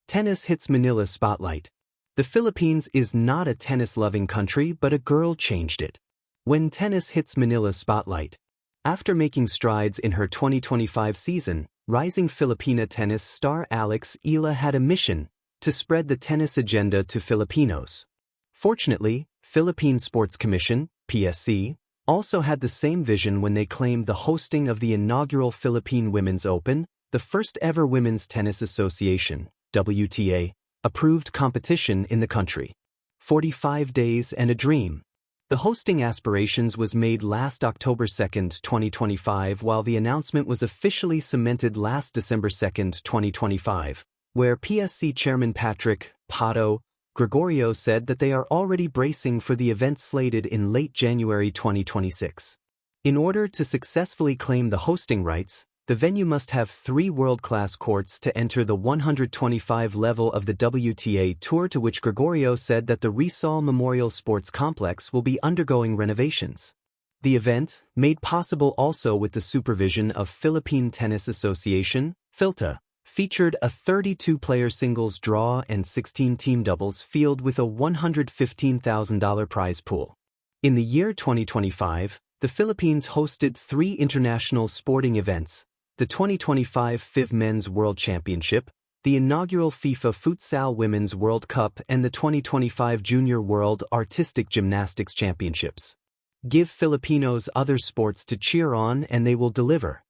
Tennis hits Manila spotlight. The Philippines is not a tennis-loving country, but a girl changed it. When tennis hits Manila spotlight. After making strides in her 2025 season, rising Filipina tennis star Alex Ila had a mission: to spread the tennis agenda to Filipinos. Fortunately, Philippine Sports Commission, PSC, also had the same vision when they claimed the hosting of the inaugural Philippine Women's Open, the first ever Women's Tennis Association, WTA, approved competition in the country. 45 days and a dream. The hosting aspirations was made last October 2, 2025, while the announcement was officially cemented last December 2, 2025, where PSC Chairman Patrick Pato Gregorio said that they are already bracing for the event slated in late January 2026. In order to successfully claim the hosting rights, the venue must have 3 world-class courts to enter the 125 level of the WTA Tour, to which Gregorio said that the Rizal Memorial Sports Complex will be undergoing renovations. The event, made possible also with the supervision of Philippine Tennis Association, (PHILTA), featured a 32-player singles draw and 16-team doubles field with a $115,000 prize pool. In the year 2025, the Philippines hosted 3 international sporting events: the 2025 FIV Men's World Championship, the inaugural FIFA Futsal Women's World Cup, and the 2025 Junior World Artistic Gymnastics Championships. Give Filipinos other sports to cheer on and they will deliver.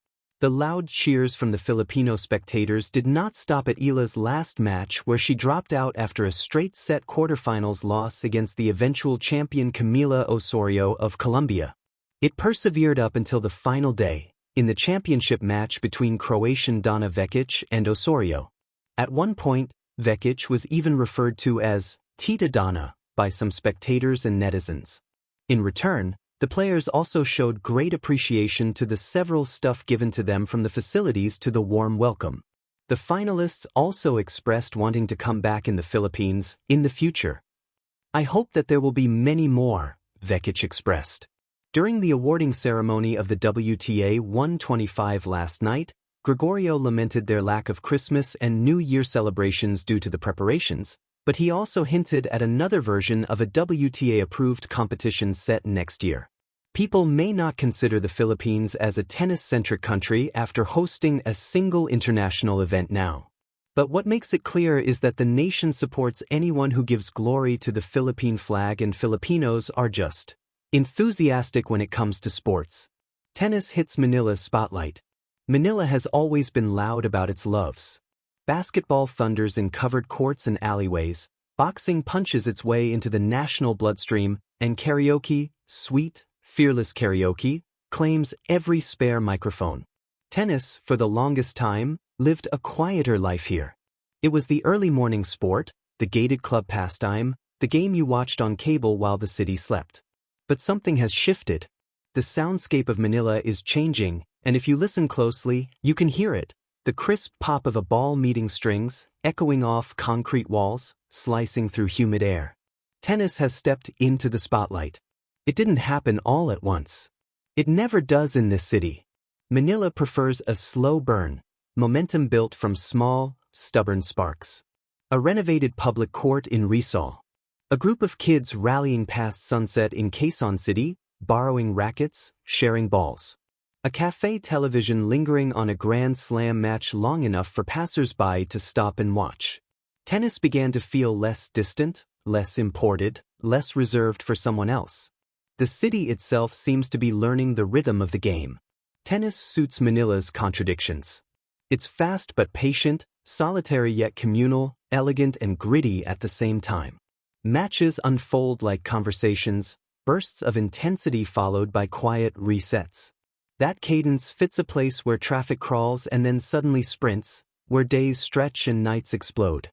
The loud cheers from the Filipino spectators did not stop at Ila's last match, where she dropped out after a straight-set quarterfinals loss against the eventual champion Camila Osorio of Colombia. It persevered up until the final day, in the championship match between Croatian Dana Vekic and Osorio. At one point, Vekic was even referred to as Tita Dana by some spectators and netizens. In return, the players also showed great appreciation to the several stuff given to them from the facilities to the warm welcome. The finalists also expressed wanting to come back in the Philippines in the future. "I hope that there will be many more," Vekic expressed. During the awarding ceremony of the WTA 125 last night, Gregorio lamented their lack of Christmas and New Year celebrations due to the preparations, but he also hinted at another version of a WTA-approved competition set next year. People may not consider the Philippines as a tennis-centric country after hosting a single international event now. But what makes it clear is that the nation supports anyone who gives glory to the Philippine flag, and Filipinos are just enthusiastic when it comes to sports. Tennis hits Manila's spotlight. Manila has always been loud about its loves. Basketball thunders in covered courts and alleyways, boxing punches its way into the national bloodstream, and karaoke, sweet, fearless karaoke, claims every spare microphone. Tennis, for the longest time, lived a quieter life here. It was the early morning sport, the gated club pastime, the game you watched on cable while the city slept. But something has shifted. The soundscape of Manila is changing, and if you listen closely, you can hear it. The crisp pop of a ball meeting strings, echoing off concrete walls, slicing through humid air. Tennis has stepped into the spotlight. It didn't happen all at once. It never does in this city. Manila prefers a slow burn, momentum built from small, stubborn sparks. A renovated public court in Rizal. A group of kids rallying past sunset in Quezon City, borrowing rackets, sharing balls. A cafe television lingering on a Grand Slam match long enough for passers-by to stop and watch. Tennis began to feel less distant, less imported, less reserved for someone else. The city itself seems to be learning the rhythm of the game. Tennis suits Manila's contradictions. It's fast but patient, solitary yet communal, elegant and gritty at the same time. Matches unfold like conversations, bursts of intensity followed by quiet resets. That cadence fits a place where traffic crawls and then suddenly sprints, where days stretch and nights explode.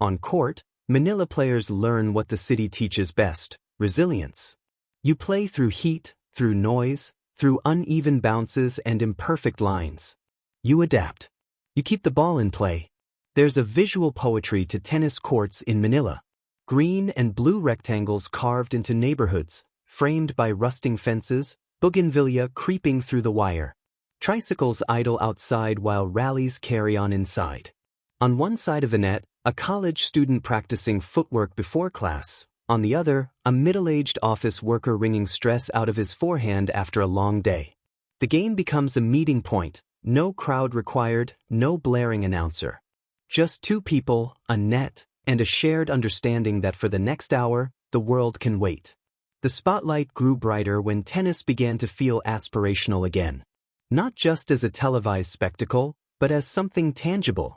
On court, Manila players learn what the city teaches best: resilience. You play through heat, through noise, through uneven bounces and imperfect lines. You adapt. You keep the ball in play. There's a visual poetry to tennis courts in Manila. Green and blue rectangles carved into neighborhoods, framed by rusting fences, bougainvillea creeping through the wire. Tricycles idle outside while rallies carry on inside. On one side of the net, A college student practicing footwork before class. On the other, a middle-aged office worker wringing stress out of his forehand after a long day. The game becomes a meeting point, no crowd required, no blaring announcer. Just two people, a net, and a shared understanding that for the next hour, the world can wait. The spotlight grew brighter when tennis began to feel aspirational again. Not just as a televised spectacle, but as something tangible.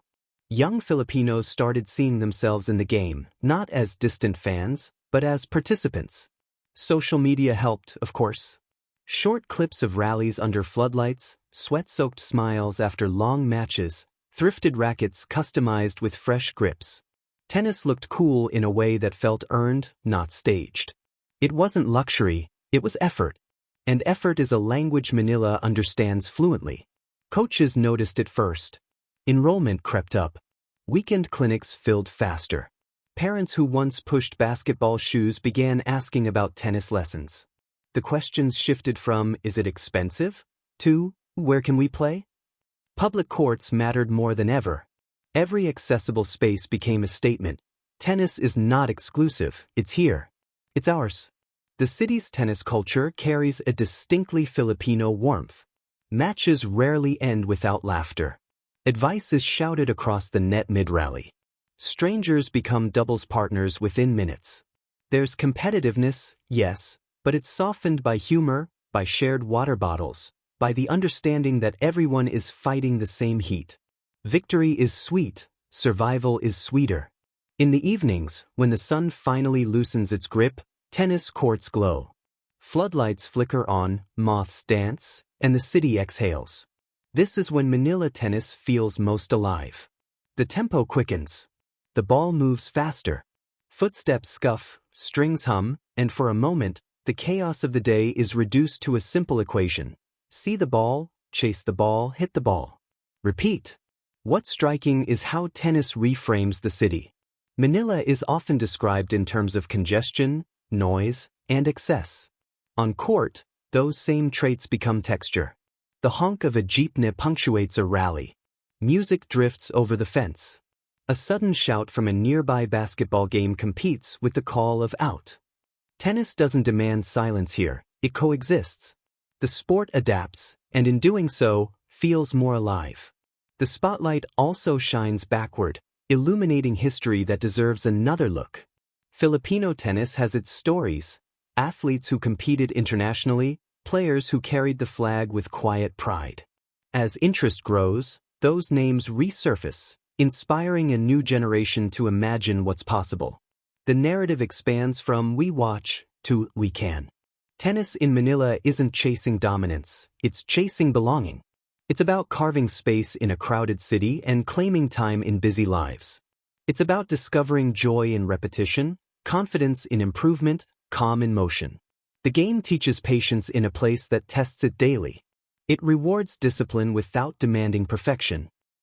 Young Filipinos started seeing themselves in the game, not as distant fans, but as participants. Social media helped, of course. Short clips of rallies under floodlights, sweat-soaked smiles after long matches, thrifted rackets customized with fresh grips. Tennis looked cool in a way that felt earned, not staged. It wasn't luxury, it was effort. And effort is a language Manila understands fluently. Coaches noticed it first. Enrollment crept up. Weekend clinics filled faster. Parents who once pushed basketball shoes began asking about tennis lessons. The questions shifted from, is it expensive? To, where can we play? Public courts mattered more than ever. Every accessible space became a statement. Tennis is not exclusive, it's here. It's ours. The city's tennis culture carries a distinctly Filipino warmth. Matches rarely end without laughter. Advice is shouted across the net mid-rally. Strangers become doubles partners within minutes. There's competitiveness, yes, but it's softened by humor, by shared water bottles, by the understanding that everyone is fighting the same heat. Victory is sweet, survival is sweeter. In the evenings, when the sun finally loosens its grip, tennis courts glow. Floodlights flicker on, moths dance, and the city exhales. This is when Manila tennis feels most alive. The tempo quickens. The ball moves faster. Footsteps scuff, strings hum, and for a moment, the chaos of the day is reduced to a simple equation. See the ball, chase the ball, hit the ball. Repeat. What's striking is how tennis reframes the city. Manila is often described in terms of congestion, noise, and excess. On court, those same traits become texture. The honk of a jeepney punctuates a rally. Music drifts over the fence. A sudden shout from a nearby basketball game competes with the call of out. Tennis doesn't demand silence here, it coexists. The sport adapts, and in doing so, feels more alive. The spotlight also shines backward, illuminating history that deserves another look. Filipino tennis has its stories, athletes who competed internationally, players who carried the flag with quiet pride. As interest grows, those names resurface, inspiring a new generation to imagine what's possible. The narrative expands from we watch to we can. Tennis in Manila isn't chasing dominance, it's chasing belonging. It's about carving space in a crowded city and claiming time in busy lives. It's about discovering joy in repetition, confidence in improvement, calm in motion. The game teaches patience in a place that tests it daily. It rewards discipline without demanding perfection.